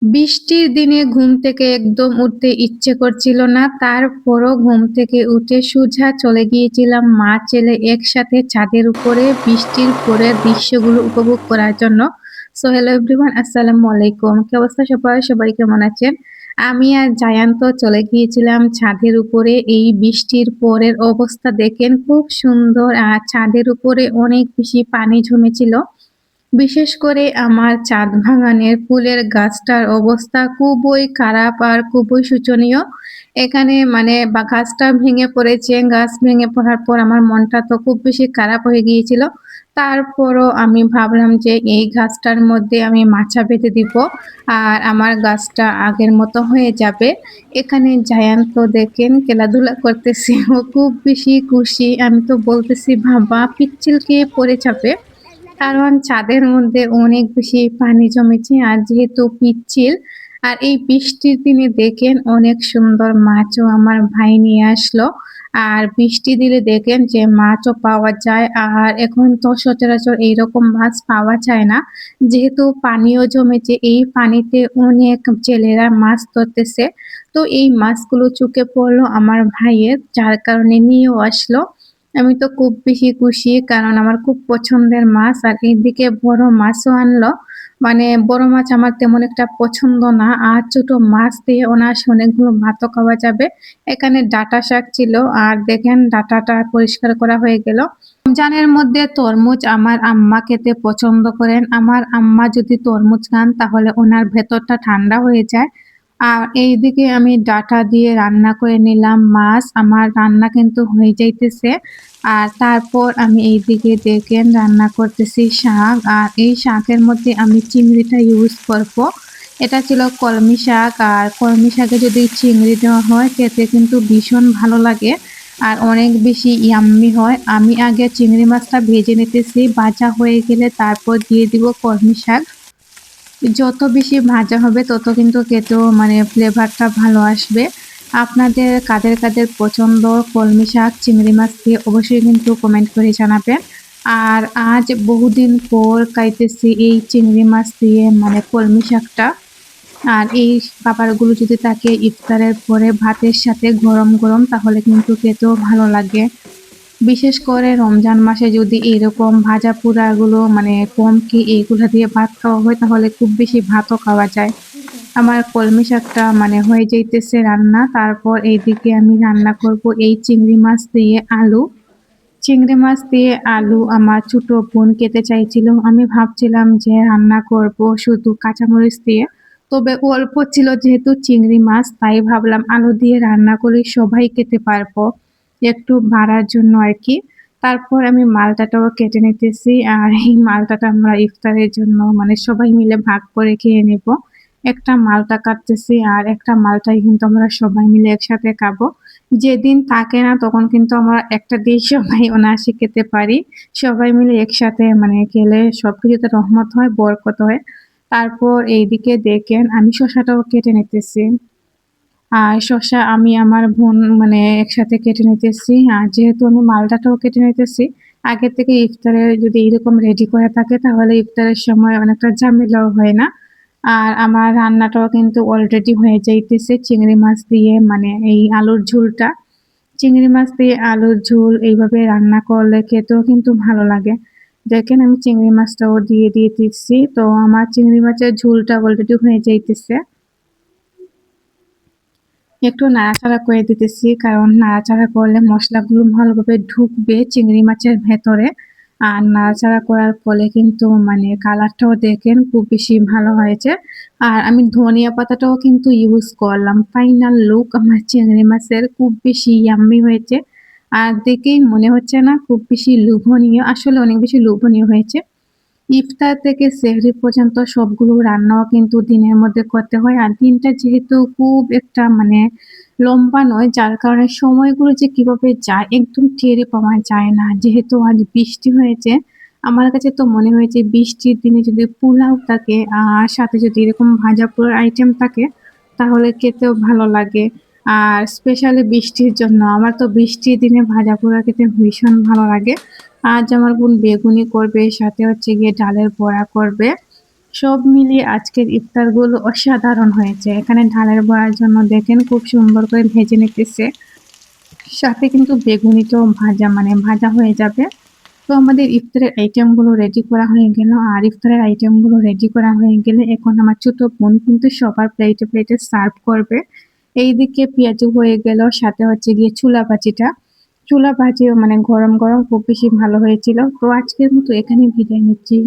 বৃষ্টির দিনে ঘুম থেকে একদম উঠতে ইচ্ছে করছিল না। তারপরও ঘুম থেকে উঠে সোজা চলে গিয়েছিলাম মা ছেলে একসাথে ছাদের উপরে বৃষ্টির ভোরের দৃশ্যগুলো উপভোগ করার জন্য। সো হ্যালো এভরিওয়ান, আসসালামু আলাইকুম। কি অবস্থা সবার? সবাই কেমন আছেন? আমি আর জায়ান তো চলে গিয়েছিলাম ছাদের উপরে। এই বৃষ্টির পরের অবস্থা দেখেন খুব সুন্দর। আর ছাদের উপরে অনেক বেশি পানি জমেছিল। বিশেষ করে আমার ছাদ বাগানের ফুলের গাছটার অবস্থা খুবই খারাপ আর খুবই শোচনীয়। এখানে মানে গাছটা ভেঙে পড়েছে। গাছ ভেঙে পড়ার পর আমার মনটা তো খুব বেশি খারাপ হয়ে গিয়েছিল। তারপরও আমি ভাবলাম যে এই গাছটার মধ্যে আমি মাচা বেঁধে দিব। আর আমার গাছটা আগের মতো হয়ে যাবে। এখানে জায়ান তো দেখেন খেলাধুলা করতেছে। ও খুব বেশি খুশি। আমি তো বলতেছি বাবা পিচ্ছিল খেয়ে পড়ে যাবে। কারণ ছাদের মধ্যে অনেক বেশি পানি জমেছে আর যেহেতু পিচ্ছিল আর এই বৃষ্টির দিনে দেখেন অনেক সুন্দর মাছও আমার ভাই নিয়ে আসলো। আর বৃষ্টি দিলে দেখেন যে মাছও পাওয়া যায় আর এখন তো সচরাচর এইরকম মাছ পাওয়া যায় না। যেহেতু পানিও জমেছে এই পানিতে অনেক জেলেরা মাছ ধরতেছে। তো এই মাছগুলো চোখে পড়লো আমার ভাইয়ের, যার কারণে নিয়েও আসলো। আমি তো খুব বেশি খুশি কারণ আমার খুব পছন্দের মাছ আর এইদিকে বড় মাছও আনলো। মানে বড় মাছ আমার তেমন একটা পছন্দ না। আর ছোট মাছ দিয়ে অনায়াসে অনেকগুলো ভাতও খাওয়া যাবে। এখানে ডাঁটা শাক ছিল আর দেখেন ডাঁটাটা পরিষ্কার করা হয়ে গেল। রমজানের মধ্যে তরমুজ আমার আম্মা খেতে পছন্দ করেন। আমার আম্মা যদি তরমুজ খান তাহলে ওনার ভেতরটা ঠান্ডা হয়ে যায়। আর এইদিকে আমি ডাঁটা দিয়ে রান্না করে নিলাম মাছ। আমার রান্না কিন্তু হয়ে যাইতেছে। আর তারপর আমি এইদিকে দেখেন রান্না করতেছি শাক। আর এই শাকের মধ্যে আমি চিংড়িটা ইউজ করব। এটা ছিল কলমি শাক আর কলমি শাকে যদি চিংড়ি দেওয়া হয় খেতে কিন্তু ভীষণ ভালো লাগে আর অনেক বেশি ইয়াম্মি হয়। আমি আগে চিংড়ি মাছটা ভেজে নিতেছি, ভাজা হয়ে গেলে তারপর দিয়ে দিব কলমি শাক। যত বেশি ভাজা হবে তত কিন্তু খেতেও মানে ফ্লেভারটা ভালো আসবে। আপনাদের কাদের কাদের পছন্দ কলমি শাক চিংড়ি মাছ দিয়ে অবশ্যই কিন্তু কমেন্ট করে জানাবেন। আর আজ বহুদিন পর খাইতেছি এই চিংড়ি মাছ দিয়ে মানে কলমি শাকটা। আর এই খাবারগুলো যদি থাকে ইফতারের পরে ভাতের সাথে গরম গরম তাহলে কিন্তু খেতেও ভালো লাগে। বিশেষ করে রমজান মাসে যদি এরকম ভাজা পোড়াগুলো মানে কম কি এগুলা দিয়ে ভাত খাওয়া হয় তাহলে খুব বেশি ভাতও খাওয়া যায়। আমার কলমি শাকটা মানে হয়ে যাইতেছে রান্না। তারপর এইদিকে আমি রান্না করব এই চিংড়ি মাছ দিয়ে আলু। চিংড়ি মাছ দিয়ে আলু আমার ছোট বোন খেতে চাইছিল। আমি ভাবছিলাম যে রান্না করব শুধু কাঁচামরিচ দিয়ে। তবে অল্প ছিল যেহেতু চিংড়ি মাছ তাই ভাবলাম আলু দিয়ে রান্না করে সবাই খেতে পারবো। একটু বাড়ার জন্য আরকি। তারপর আমি মালটাটাও কেটে নিতেছি। আর এই মালটাটা আমরা ইফতারের জন্য মানে সবাই মিলে ভাগ করে খেয়ে নেব। একটা মালটা কাটতেছি আর একটা মালটাই কিন্তু আমরা সবাই মিলে একসাথে খাবো। যেদিন থাকে না তখন কিন্তু আমরা একটা দিয়েই সবাই অনায়াসে খেতে পারি। সবাই মিলে একসাথে মানে খেলে সবকিছুতে রহমত হয়, বরকত হয়। তারপর এইদিকে দেখেন আমি শসাটাও কেটে নিতেছি। আর শসা আমি আমার বোন মানে একসাথে কেটে নিতেছি। আর যেহেতু আমি মালটাটাও কেটে নিতেছি, আগে থেকে ইফতারে যদি এরকম রেডি করা থাকে তাহলে ইফতারের সময় অনেকটা ঝামেলাও হয় না। আর আমার রান্নাটাও কিন্তু অলরেডি হয়ে যাইতেছে চিংড়ি মাছ দিয়ে মানে এই আলুর ঝোলটা। চিংড়ি মাছ দিয়ে আলুর ঝোল এইভাবে রান্না করলে খেতেও কিন্তু ভালো লাগে। দেখেন আমি চিংড়ি মাছটাও দিয়ে দিতেছি। তো আমার চিংড়ি মাছের ঝোলটা অলরেডি হয়ে যাইতেছে। একটু নাড়াচাড়া করে দিতেছি কারণ নাড়াচাড়া করলে মশলাগুলো ভালোভাবে ঢুকবে চিংড়ি মাছের ভেতরে। আর নাড়াচাড়া করার ফলে কিন্তু মানে কালারটাও দেখেন খুব বেশি ভালো হয়েছে। আর আমি ধনিয়া পাতাটাও কিন্তু ইউজ করলাম। ফাইনাল লুক আমার চিংড়ি মাছের খুব বেশি ইয়াম্মি হয়েছে। আর দেখেই মনে হচ্ছে না খুব বেশি লোভনীয়, আসলে অনেক বেশি লোভনীয় হয়েছে। ইফতার থেকে সেহরি পর্যন্ত সবগুলো রান্নাও কিন্তু দিনের মধ্যে করতে হয়। আর দিনটা যেহেতু খুব একটা মানে লম্বা নয়, যার কারণে সময়গুলো যে কিভাবে যায় একদম টেরই পাওয়া যায় না। যেহেতু আজ বৃষ্টি হয়েছে, আমার কাছে তো মনে হয়েছে বৃষ্টির দিনে যদি পোলাও থাকে আর সাথে যদি এরকম ভাজা পোড়ার আইটেম থাকে তাহলে খেতেও ভালো লাগে। আর স্পেশালি বৃষ্টির জন্য আমার তো বৃষ্টির দিনে ভাজা পোড়া খেতে ভীষণ ভালো লাগে। আজ আমার বোন বেগুনি করবে, সাথে হচ্ছে গিয়ে ডালের বড়া করবে। সব মিলিয়ে আজকের ইফতারগুলো অসাধারণ হয়েছে। এখানে ঢালের বড়ার জন্য দেখেন খুব সুন্দর করে ভেজে নিতেছে। সাথে কিন্তু বেগুনিটাও ভাজা মানে ভাজা হয়ে যাবে। তো আমাদের ইফতারের আইটেমগুলো রেডি করা হয়ে গেল। আর ইফতারের আইটেমগুলো রেডি করা হয়ে গেলে এখন আমার ছোট বোন কিন্তু সবার প্লেটে, প্লেটে সার্ভ করবে। এইদিকে পেঁয়াজু হয়ে গেল, সাথে হচ্ছে গিয়ে চুলা ভাজিটা। চুলা ভাজিও মানে গরম, গরম খুব বেশি ভালো হয়েছিল। তো আজকের মতো এখানেই বিদায় নিচ্ছি।